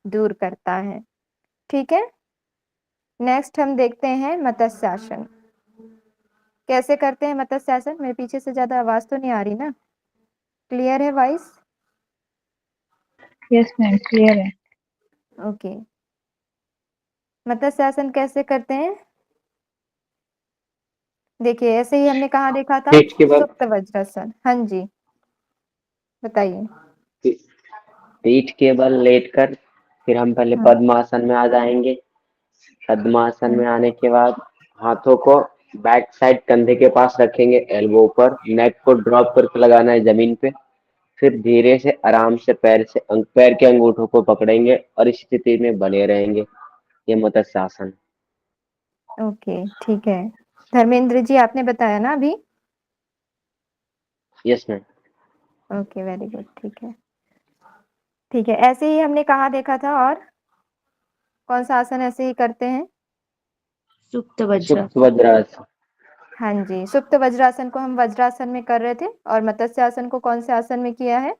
दूर करता है। ठीक है, नेक्स्ट हम देखते हैं मत्स्यासन। कैसे करते हैं मत्स्यासन, मेरे पीछे से ज्यादा आवाज तो नहीं आ रही ना, क्लियर है वॉइस? यस मैम, क्लियर है। ओके, मत्स्यासन कैसे करते हैं, देखिए ऐसे ही हमने कहा देखा था, पीठ के बल, सुप्त वज्रासन। हाँ जी, बताइए। पीठ के बल लेटकर फिर हम पहले हाँ, पद्मासन में आ जाएंगे। पद्मासन में आने के बाद हाथों को बैक साइड कंधे के पास रखेंगे, एल्बो पर, नेक को ड्रॉप करके लगाना है जमीन पे। फिर धीरे से आराम से पैर के अंगूठों को पकड़ेंगे और इस स्थिति में बने रहेंगे। ये मत्स्यासन। ओके, ठीक है। धर्मेंद्र जी आपने बताया ना अभी? Yes ma'am. Okay, very good, ठीक है। ठीक है, ऐसे ही हमने कहा देखा था, और कौन सा आसन ऐसे ही करते हैं? सुप्त वज्र। सुप्त वज्रासन। हाँ जी, सुप्त वज्रासन को हम वज्रासन में कर रहे थे और मत्स्य आसन को कौन से आसन में किया है?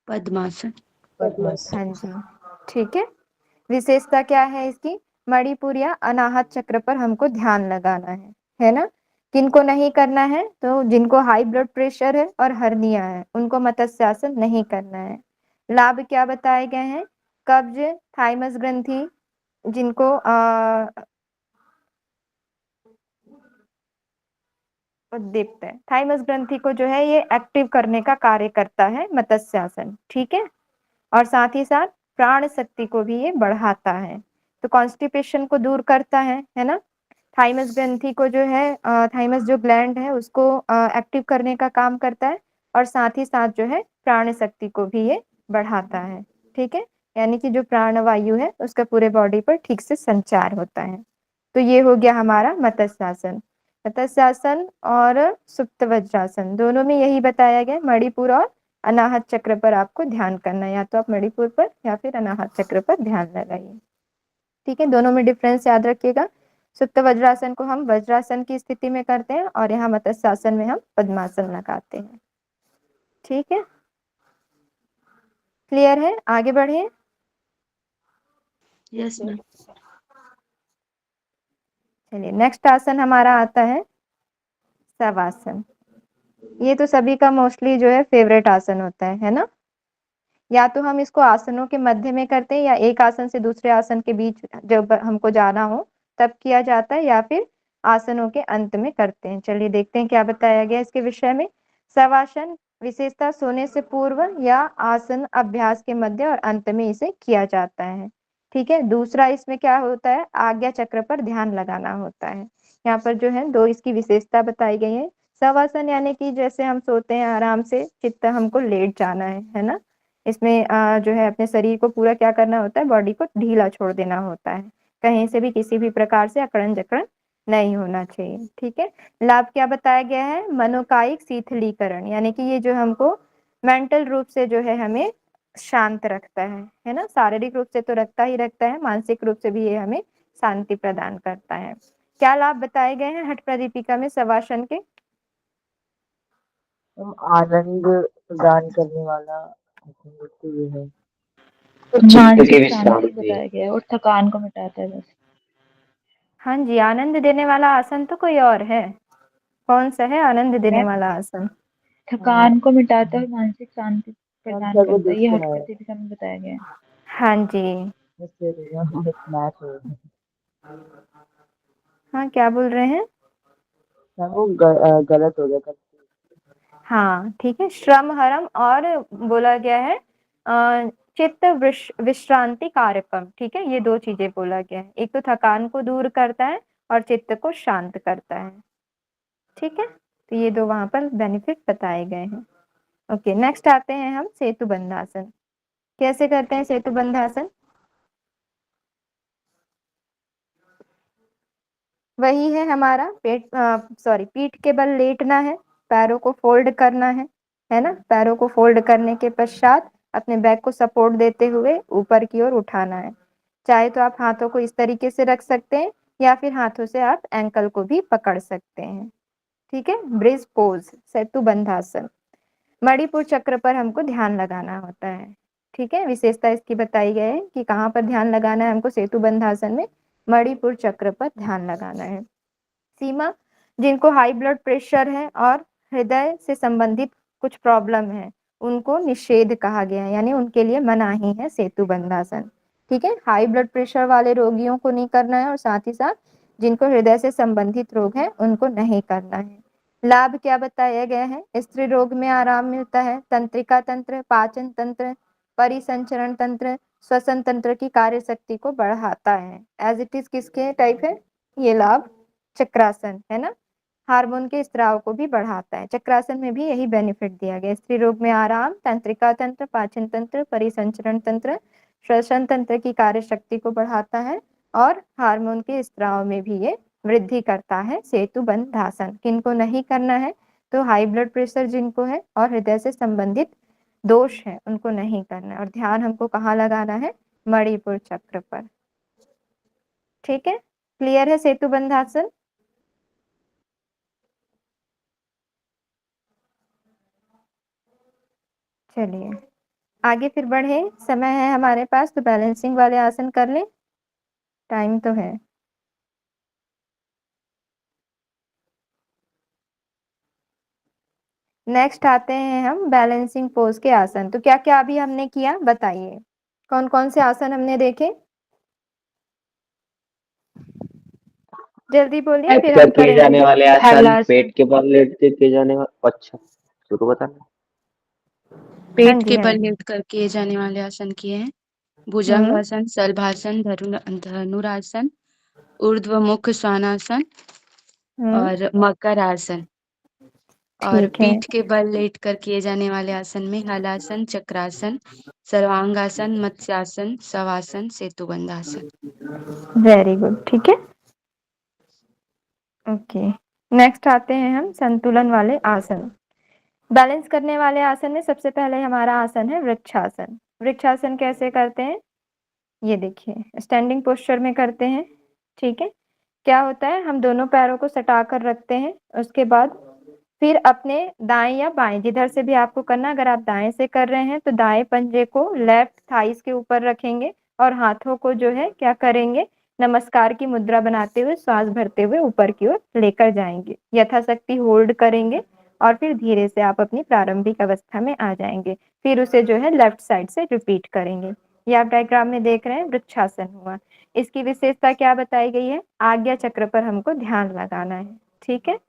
पद्मासन। पद्मासन। हाँ जी, ठीक है। विशेषता क्या है इसकी? मणिपुर या अनाहत चक्र पर हमको ध्यान लगाना है ना? किनको नहीं करना है? तो जिनको हाई ब्लड प्रेशर है और हर्निया है उनको मत्स्यासन नहीं करना है। लाभ क्या बताए गए हैं? कब्ज, थाइमस ग्रंथि, जिनको दीप्त है, थाइमस ग्रंथि को जो है ये एक्टिव करने का कार्य करता है मत्स्यासन, ठीक है। और साथ ही साथ प्राण शक्ति को भी ये बढ़ाता है, तो कॉन्स्टिपेशन को दूर करता है ना। थाइमस ग्रंथि को जो है थाइमस जो ग्लैंड है उसको एक्टिव करने का काम करता है और साथ ही साथ जो है प्राण शक्ति को भी ये बढ़ाता है, ठीक है। यानी कि जो प्राण वायु है उसका पूरे बॉडी पर ठीक से संचार होता है। तो ये हो गया हमारा मत्स्यासन। मत्स्यासन और सुप्त वज्रासन दोनों में यही बताया गया, मणिपुर और अनाहत चक्र पर आपको ध्यान करना है, या तो आप मणिपुर पर या फिर अनाहत चक्र पर ध्यान लगाइए, ठीक है। दोनों में डिफरेंस याद रखिएगा। सुप्त वज्रासन को हम वज्रासन की स्थिति में करते हैं और यहाँ मत्स्यासन में हम पद्मासन लगाते हैं, ठीक है। क्लियर है? आगे बढ़िए। Yes ma'am. चलिए नेक्स्ट आसन हमारा आता है शवासन। ये तो सभी का मोस्टली जो है फेवरेट आसन होता है ना। या तो हम इसको आसनों के मध्य में करते हैं या एक आसन से दूसरे आसन के बीच जब हमको जाना हो तब किया जाता है, या फिर आसनों के अंत में करते हैं। चलिए देखते हैं क्या बताया गया इसके विषय में। शवासन विशेषता सोने से पूर्व या आसन अभ्यास के मध्य और अंत में इसे किया जाता है, ठीक है। दूसरा इसमें क्या होता है? आज्ञा चक्र पर ध्यान लगाना होता है। यहाँ पर जो है दो इसकी विशेषता बताई गई है। शवासन यानी कि जैसे हम सोते हैं आराम से, चित्त हमको लेट जाना है ना। इसमें जो है अपने शरीर को पूरा क्या करना होता है? बॉडी को ढीला छोड़ देना होता है, कहीं से भी किसी भी प्रकार से अकड़न जकड़न नहीं होना चाहिए, ठीक है। लाभ क्या बताया गया है? मनोकायिक शीतलीकरण, यानी कि ये जो हमको मेंटल रूप से जो है हमें शांत रखता है ना। शारीरिक रूप से तो रखता ही रखता है, मानसिक रूप से भी ये हमें शांति प्रदान करता है। क्या लाभ बताए गए हैं हठ प्रदीपिका में शवासन के? आनंद प्रदान करने वाला तो ये है। चित्त की मानसिक शांति विश्रांति। बताया गया है और थकान को मिटाता है बस। हाँ जी, आनंद देने वाला आसन तो कोई और है, कौन सा है आनंद देने मैम वाला आसन? थकान को मिटाता है और मानसिक शांति प्रदान करता है, ये सर्वदुष्ट हठ है। प्रतिदिका में बताया गया है। हाँ जी। मैच है। हाँ क्या बोल रहे हैं? वो गलत हो गया। हाँ ठीक है, श्रम हरम और बोला गया है चित्त विश्रांति कार्यक्रम, ठीक है। ये दो चीजें बोला गया है, एक तो थकान को दूर करता है और चित्त को शांत करता है, ठीक है। तो ये दो वहां पर बेनिफिट बताए गए हैं। ओके, नेक्स्ट आते हैं हम सेतु बंधासन। कैसे करते हैं सेतु बंधासन? वही है हमारा पीठ के बल लेटना है, पैरों को फोल्ड करना है ना। पैरों को फोल्ड करने के पश्चात अपने बैक को सपोर्ट देते हुए ऊपर की ओर उठाना है। चाहे तो आप हाथों को इस तरीके से रख सकते हैं या फिर हाथों से आप एंकल को भी पकड़ सकते हैं, ठीक है। ब्रिज पोज, सेतु बंधासन। मणिपुर चक्र पर हमको ध्यान लगाना होता है, ठीक है। विशेषता इसकी बताई गई है कि कहाँ पर ध्यान लगाना है हमको सेतु बंधासन में, मणिपुर चक्र पर ध्यान लगाना है। सीमा, जिनको हाई ब्लड प्रेशर है और हृदय से संबंधित कुछ प्रॉब्लम है उनको निषेध कहा गया है, यानी उनके लिए मनाही है सेतु बंधासन, ठीक है। हाई ब्लड प्रेशर वाले रोगियों को नहीं करना है और साथ ही साथ जिनको हृदय से संबंधित रोग है उनको नहीं करना है। लाभ क्या बताया गया है? स्त्री रोग में आराम मिलता है, तंत्रिका तंत्र, पाचन तंत्र, परिसंचरण तंत्र, श्वसन तंत्र की कार्य शक्ति को बढ़ाता है। एज इट इज किसके टाइप है ये लाभ? चक्रासन, है ना। हार्मोन के स्त्राव को भी बढ़ाता है। चक्रासन में भी यही बेनिफिट दिया गया, स्त्री रोग में आराम, तंत्रिका तंत्र, पाचन तंत्र, परिसंचरण तंत्र, श्वसन तंत्र की कार्य शक्ति को बढ़ाता है और हार्मोन के स्त्राव में भी ये वृद्धि करता है। सेतु बंधासन किनको नहीं करना है? तो हाई ब्लड प्रेशर जिनको है और हृदय से संबंधित दोष है उनको नहीं करना है। और ध्यान हमको कहाँ लगाना है? मणिपुर चक्र पर, ठीक है। क्लियर है सेतु बंधासन? चलिए आगे फिर बढ़े, समय है हमारे पास तो बैलेंसिंग वाले आसन कर लें, टाइम तो है। नेक्स्ट आते हैं हम बैलेंसिंग पोज के आसन। तो क्या क्या अभी हमने किया बताइए, कौन कौन से आसन हमने देखे, जल्दी बोलिए बैठ फिर कर हम किए जाने करेंगे। वाले आसन, हलासन, पेट के बल लेट के किए जाने वाले। अच्छा, शुरू बताना। हाँ पेट जी के हाँ बल जी। लेट कर किए जाने वाले आसन किए हैं। हम्म भुजंगासन, सलभासन, धनुरासन, ऊर्ध्वमुख श्वानासन हम्म और मकर आसन। और ठीक है, पीठ के बल लेट कर किए जाने वाले आसन में हलासन, चक्रासन, सर्वांगासन, मत्स्यासन, शवासन, सेतुबंधासन। वेरी गुड, ठीक है। ओके, नेक्स्ट आते हैं हम संतुलन वाले आसन। बैलेंस करने वाले आसन में सबसे पहले हमारा आसन है वृक्षासन। वृक्षासन कैसे करते हैं, ये देखिए स्टैंडिंग पोस्चर में करते हैं, ठीक है। क्या होता है, हम दोनों पैरों को सटा कर रखते हैं, उसके बाद फिर अपने दाएं या बाएं जिधर से भी आपको करना, अगर आप दाएं से कर रहे हैं तो दाएं पंजे को लेफ्ट थाइस के ऊपर रखेंगे और हाथों को जो है क्या करेंगे, नमस्कार की मुद्रा बनाते हुए श्वास भरते हुए ऊपर की ओर लेकर जाएंगे, यथाशक्ति होल्ड करेंगे और फिर धीरे से आप अपनी प्रारंभिक अवस्था में आ जाएंगे। फिर उसे जो है लेफ्ट साइड से रिपीट करेंगे। ये आप डायग्राम में देख रहे हैं वृक्षासन हुआ। इसकी विशेषता क्या बताई गई है, आज्ञा चक्र पर हमको ध्यान लगाना है, ठीक है,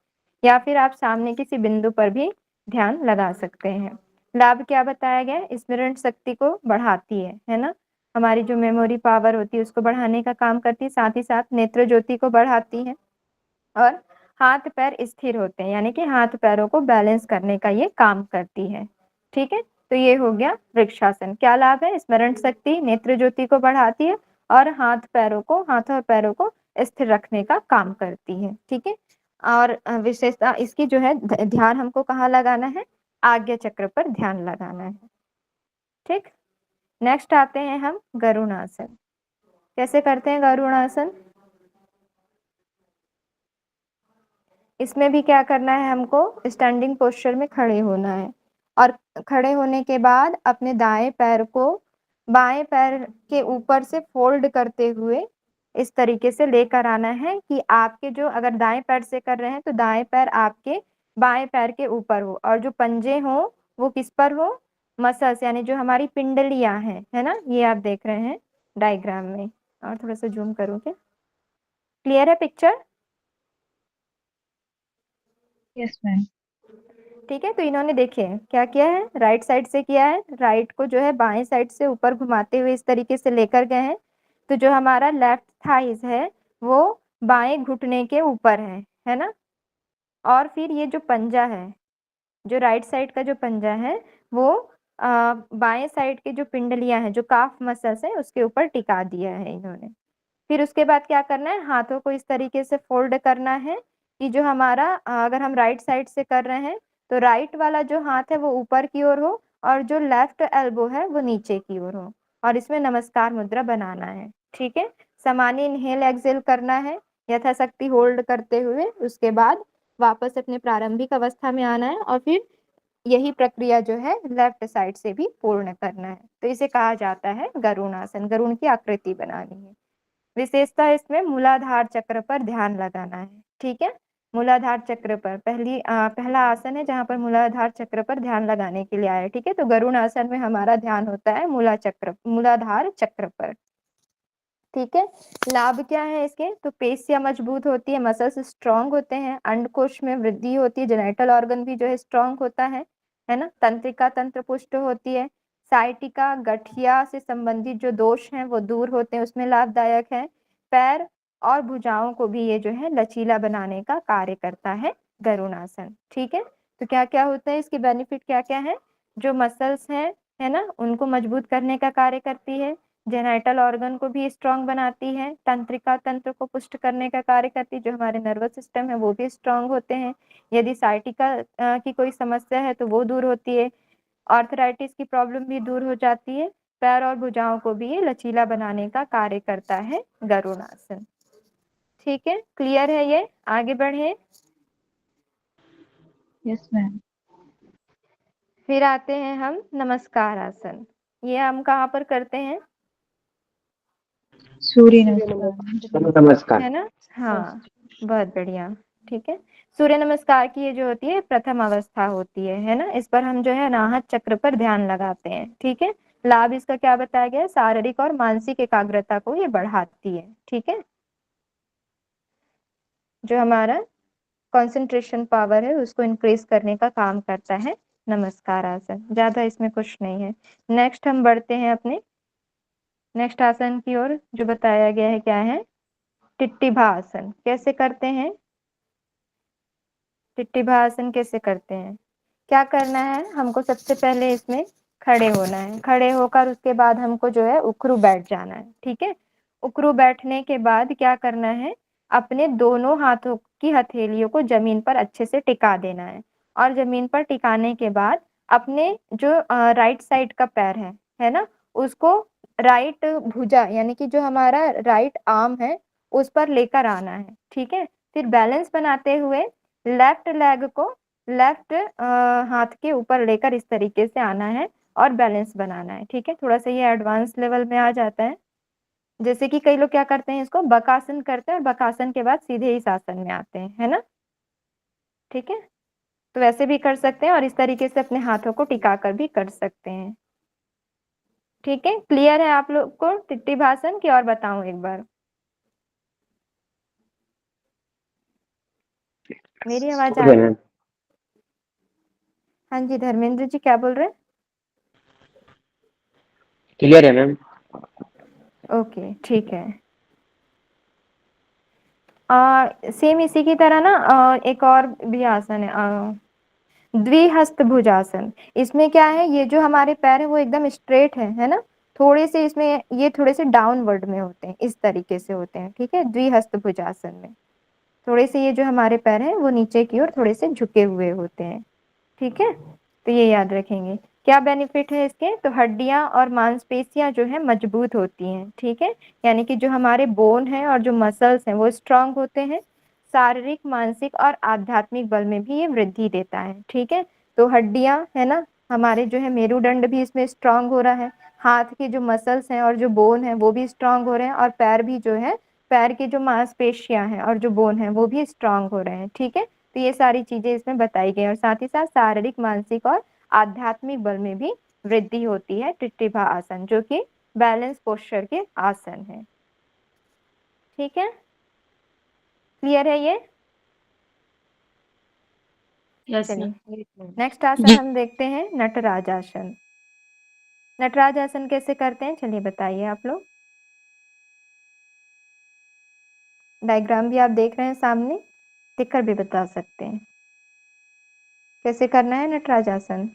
या फिर आप सामने किसी बिंदु पर भी ध्यान लगा सकते हैं। लाभ क्या बताया गया है, स्मरण शक्ति को बढ़ाती है ना, हमारी जो मेमोरी पावर होती है उसको बढ़ाने का काम करती है, साथ ही साथ नेत्र ज्योति को बढ़ाती है और हाथ पैर स्थिर होते हैं, यानी कि हाथ पैरों को बैलेंस करने का ये काम करती है, ठीक है। तो ये हो गया वृक्षासन। क्या लाभ है, स्मरण शक्ति, नेत्र ज्योति को बढ़ाती है और हाथ और पैरों को स्थिर रखने का काम करती है, ठीक है। और विशेषता इसकी जो है ध्यान हमको कहाँ लगाना है, आज्ञा चक्र पर ध्यान लगाना है, ठीक। नेक्स्ट आते हैं हम गरुणासन। कैसे करते हैं गरुणासन, इसमें भी क्या करना है, हमको स्टैंडिंग पोस्चर में खड़े होना है और खड़े होने के बाद अपने दाएं पैर को बाएं पैर के ऊपर से फोल्ड करते हुए इस तरीके से लेकर आना है कि आपके जो, अगर दाएं पैर से कर रहे हैं तो दाएं पैर आपके बाएं पैर के ऊपर हो और जो पंजे हो वो किस पर हो, मसल्स यानी जो हमारी पिंडलियां हैं, है ना, ये आप देख रहे हैं डायग्राम में। और थोड़ा सा जूम करूँ क्या, क्लियर है पिक्चर, यस मैम, ठीक है। तो इन्होंने देखिए क्या किया है, राइट साइड से किया है, राइट को जो है बाएं साइड से ऊपर घुमाते हुए इस तरीके से लेकर गए हैं। तो जो हमारा लेफ्ट थाइस है वो बाएं घुटने के ऊपर है ना, और फिर ये जो पंजा है, जो राइट साइड का जो पंजा है वो बाएं साइड के जो पिंडलियां हैं, जो काफ मसल्स है उसके ऊपर टिका दिया है इन्होंने। फिर उसके बाद क्या करना है, हाथों को इस तरीके से फोल्ड करना है कि जो हमारा अगर हम राइट साइड से कर रहे हैं तो राइट वाला जो हाथ है वो ऊपर की ओर हो और जो लेफ्ट एल्बो है वो नीचे की ओर हो और इसमें नमस्कार मुद्रा बनाना है, ठीक है। सामान्य इनहेल एक्सेल करना है यथाशक्ति होल्ड करते हुए, उसके बाद वापस अपने प्रारंभिक अवस्था में आना है और फिर यही प्रक्रिया जो है लेफ्ट साइड से भी पूर्ण करना है। तो इसे कहा जाता है गरुणासन, गरुण की आकृति बनानी है। विशेषता इसमें मूलाधार चक्र पर ध्यान लगाना है, ठीक है। मूलाधार चक्र पर पहला आसन है जहां पर मूलाधार चक्र पर ध्यान लगाने के लिए आया है, ठीक है। तो गरुण आसन में हमारा ध्यान होता है मूलाधार चक्र पर, ठीक है। लाभ क्या है इसके, तो पेशियां मजबूत होती है, मसल्स स्ट्रांग होते हैं, अंडकोश में वृद्धि होती है, जेनिटल ऑर्गन भी जो है स्ट्रांग होता है ना, तंत्रिका तंत्र पुष्ट होती है, साइटिका गठिया से संबंधित जो दोष हैं वो दूर होते हैं, उसमें लाभदायक है। पैर और भुजाओं को भी ये जो है लचीला बनाने का कार्य करता है गरुणासन, ठीक है। तो क्या क्या होता है इसके बेनिफिट, क्या क्या है, जो मसल्स हैं है ना उनको मजबूत करने का कार्य करती है, जेनाइटल ऑर्गन को भी स्ट्रांग बनाती है, तंत्रिका तंत्र को पुष्ट करने का कार्य करती है, जो हमारे नर्वस सिस्टम है वो भी स्ट्रांग होते हैं, यदि साइटिका की कोई समस्या है तो वो दूर होती है, आर्थराइटिस की प्रॉब्लम भी दूर हो जाती है, पैर और भुजाओं को भी ये लचीला बनाने का कार्य करता है गरुणासन, ठीक है। क्लियर है ये, आगे बढ़े। यस मैम, फिर आते हैं हम नमस्कार आसन। ये हम कहाँ पर करते हैं? सूर्य सूर्य नमस्कार। नमस्कार। नमस्कार। है ना? हाँ, बहुत बढ़िया। ठीक है। सूर्य नमस्कार की ये जो होती है प्रथम अवस्था होती है ना? इस पर हम जो है अनाहत चक्र पर ध्यान लगाते हैं। ठीक है। लाभ इसका क्या बताया गया है? शारीरिक और मानसिक एकाग्रता को ये बढ़ाती है। ठीक है। जो हमारा कंसंट्रेशन पावर है उसको इंक्रीज करने का काम करता है नमस्कार आसन। ज्यादा इसमें कुछ नहीं है। नेक्स्ट हम बढ़ते हैं अपने नेक्स्ट आसन की ओर, जो बताया गया है क्या है? टिट्टिभा आसन। कैसे करते हैं टिट्टिभा आसन? कैसे करते हैं? क्या करना है हमको? सबसे पहले इसमें खड़े होना है। खड़े होकर उसके बाद हमको जो है उखरू बैठ जाना है। ठीक है। उखरू बैठने के बाद क्या करना है? अपने दोनों हाथों की हथेलियों को जमीन पर अच्छे से टिका देना है। और जमीन पर टिकाने के बाद अपने जो राइट साइड का पैर है ना, उसको राइट भुजा यानी कि जो हमारा राइट आर्म है उस पर लेकर आना है। ठीक है। फिर बैलेंस बनाते हुए लेफ्ट लेग को लेफ्ट हाथ के ऊपर लेकर इस तरीके से आना है और बैलेंस बनाना है। ठीक है। थोड़ा सा ये एडवांस लेवल में आ जाता है। जैसे कि कई लोग क्या करते हैं, इसको बकासन करते हैं और बकासन के बाद सीधे इस आसन में आते हैं, है ना? ठीक है। तो वैसे भी कर सकते हैं और इस तरीके से अपने हाथों को टिका कर भी कर सकते हैं। ठीक है। क्लियर है आप लोग को टिट्टिभासन की? और बताऊं एक बार? मेरी आवाज आ ओके रही है? मैम। हाँ जी, धर्मेंद्र जी क्या बोल रहे हैं? क्लियर है मैम। ओके, ठीक है। सेम इसी की तरह ना एक और भी आसन है, द्विहस्त भुजासन। इसमें क्या है, ये जो हमारे पैर है वो एकदम स्ट्रेट है ना? थोड़े से इसमें ये थोड़े से डाउनवर्ड में होते हैं, इस तरीके से होते हैं। ठीक है। द्विहस्त भुजासन में थोड़े से ये जो हमारे पैर हैं वो नीचे की ओर थोड़े से झुके हुए होते हैं। ठीक है। तो ये याद रखेंगे। क्या बेनिफिट है इसके? तो हड्डियां और मांसपेशियां जो है मजबूत होती हैं। ठीक है। यानी कि जो हमारे बोन है और जो मसल्स हैं वो स्ट्रांग होते हैं। शारीरिक, मानसिक और आध्यात्मिक बल में भी ये वृद्धि देता है। ठीक है। तो हड्डियां है ना, हमारे जो है मेरुदंड भी इसमें स्ट्रांग हो रहा है। हाथ के जो मसल्स हैं और जो बोन है वो भी स्ट्रांग हो रहे हैं। और पैर भी जो है, पैर की जो मांसपेशियां हैं और जो बोन है वो भी स्ट्रांग हो रहे हैं। ठीक है। तो ये सारी चीजें इसमें बताई गई और साथ ही साथ शारीरिक, मानसिक और आध्यात्मिक बल में भी वृद्धि होती है टिट्टिभा आसन, जो कि बैलेंस पोस्चर के आसन है। ठीक है। क्लियर है ये? Yes ma'am. चलिए नेक्स्ट आसन हम देखते हैं नटराज आसन। नटराज आसन कैसे करते हैं चलिए बताइए आप लोग। डायग्राम भी आप देख रहे हैं सामने, देखकर भी बता सकते हैं कैसे करना है नटराज आसन।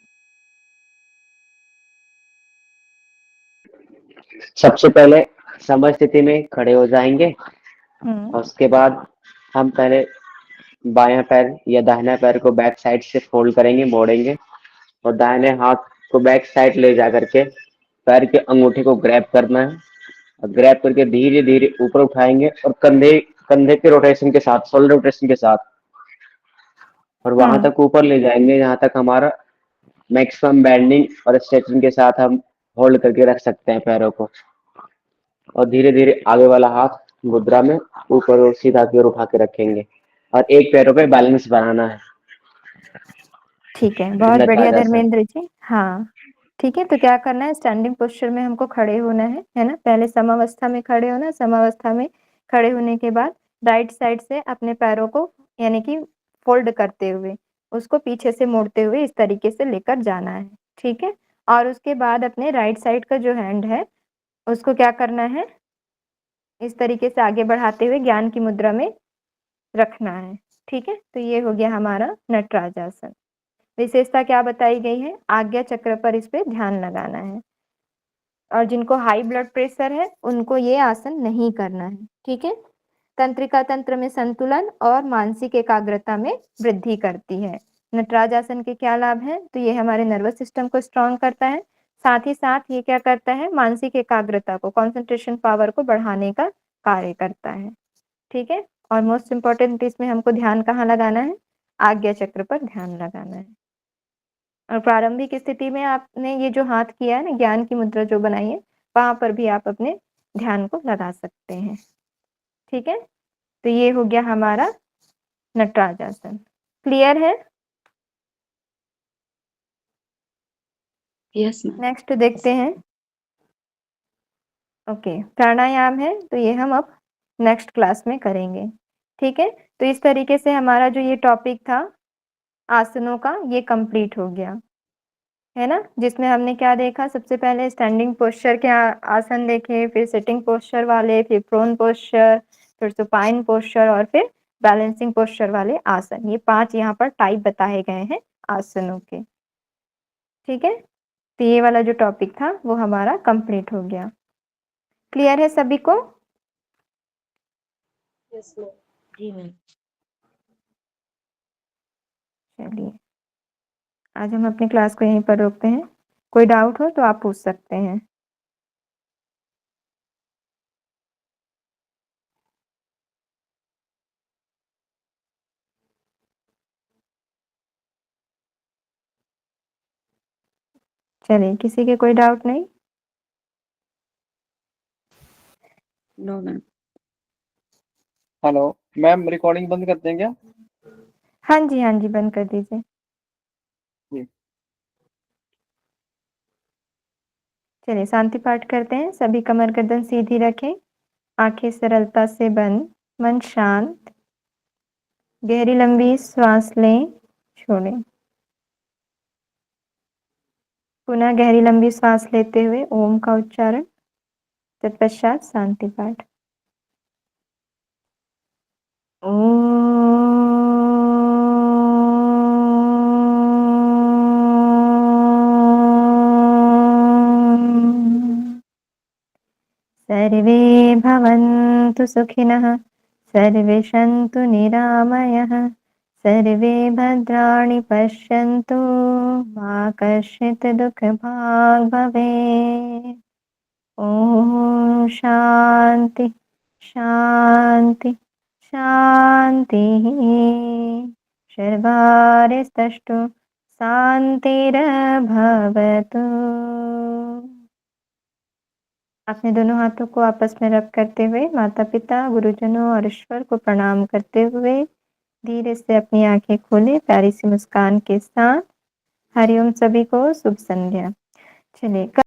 सबसे पहले समय स्थिति में खड़े हो जाएंगे और हम्म। उसके बाद हम पहले बायां पैर या दाहिना पैर को बैक साइड से फोल्ड करेंगे, मोड़ेंगे और दाहिने हाथ को बैक साइड ले जा करके पैर के अंगूठे को ग्रैब करना है और ग्रैब करके धीरे धीरे ऊपर उठाएंगे और कंधे कंधे के रोटेशन के साथ, शोल्डर रोटेशन के साथ और वहां तक ऊपर ले जाएंगे जहां तक हमारा मैक्सिमम बेंडिंग और स्ट्रेचिंग के साथ हम होल्ड करके रख सकते हैं पैरों को। और धीरे धीरे आगे वाला हाथ मुद्रा में ऊपर और सीधा की ओर उठा के रखेंगे और एक पैरों पे बैलेंस बनाना है। ठीक है, बहुत बढ़िया नटराज आसन। धर्मेंद्र जी। हाँ ठीक है। तो क्या करना है, स्टैंडिंग पोस्चर में हमको खड़े होना है ना? पहले समावस्था में खड़े होना। समावस्था में खड़े होने के बाद राइट साइड से अपने पैरों को यानी कि फोल्ड करते हुए उसको पीछे से मोड़ते हुए इस तरीके से लेकर जाना है। ठीक है। और उसके बाद अपने राइट साइड का जो हैंड है उसको क्या करना है, इस तरीके से आगे बढ़ाते हुए ज्ञान की मुद्रा में रखना है। ठीक है। तो ये हो गया हमारा नटराज आसन। विशेषता क्या बताई गई है, आज्ञा चक्र पर इस पे ध्यान लगाना है और जिनको हाई ब्लड प्रेशर है उनको ये आसन नहीं करना है। ठीक है। तंत्रिका तंत्र में संतुलन और मानसिक एकाग्रता में वृद्धि करती है। नटराज आसन के क्या लाभ हैं, तो ये हमारे नर्वस सिस्टम को स्ट्रांग करता है। साथ ही साथ ये क्या करता है, मानसिक एकाग्रता को, कंसंट्रेशन पावर को बढ़ाने का कार्य करता है। ठीक है। और मोस्ट इम्पोर्टेंट इसमें हमको ध्यान कहाँ लगाना है, आज्ञा चक्र पर ध्यान लगाना है। और प्रारंभिक स्थिति में आपने ये जो हाथ किया है ना, ज्ञान की मुद्रा जो बनाई है, वहाँ पर भी आप अपने ध्यान को लगा सकते हैं। ठीक है, तो ये हो गया हमारा नटराज आसन। क्लियर है? Yes ma'am. नेक्स्ट देखते हैं। ओके, प्राणायाम है, तो ये हम अब नेक्स्ट क्लास में करेंगे। ठीक है, तो इस तरीके से हमारा जो ये टॉपिक था आसनों का, ये कंप्लीट हो गया है ना, जिसमें हमने क्या देखा, सबसे पहले स्टैंडिंग पोस्चर के आसन देखे, फिर सिटिंग पोस्चर वाले, फिर प्रोन पोस्चर, फिर सुपाइन पोस्चर और फिर बैलेंसिंग पोस्चर वाले आसन। ये 5 यहाँ पर टाइप बताए गए हैं आसनों के। ठीक है, तो ये वाला जो टॉपिक था वो हमारा कंप्लीट हो गया। क्लियर है सभी को? Yes ma'am. जी मैम। चलिए, आज हम अपनी क्लास को यहीं पर रोकते हैं। कोई डाउट हो तो आप पूछ सकते हैं। चलिए, किसी के कोई डाउट नहीं? No ma'am. Hello ma'am, recording बंद कर दें क्या? हाँ जी, हाँ जी, बंद कर दीजिए। जी। चलिए, शांति पाठ करते हैं। सभी कमर गर्दन सीधी रखें, आंखें सरलता से बंद, मन शांत। गहरी लंबी श्वास लें, छोड़ें। पुनः गहरी लंबी श्वास लेते हुए ओम का उच्चारण, तत्पश्चात शांति पाठ। सर्वे भवन्तु सुखिनः, सर्वे सन्तु निरामयः, सर्वे भद्राणि पश्यन्तु, मा कश्चित् दुःखभाग् भवेत्। ॐ शान्ति शान्ति शान्तिः। सर्वारिस्तष्टु शान्तिर्भवतु। अपने दोनों हाथों को आपस में रब करते हुए माता पिता, गुरुजनों और ईश्वर को प्रणाम करते हुए धीरे से अपनी आंखें खोलें, प्यारी सी मुस्कान के साथ। हरिओम सभी को, शुभ संध्या। चलिए।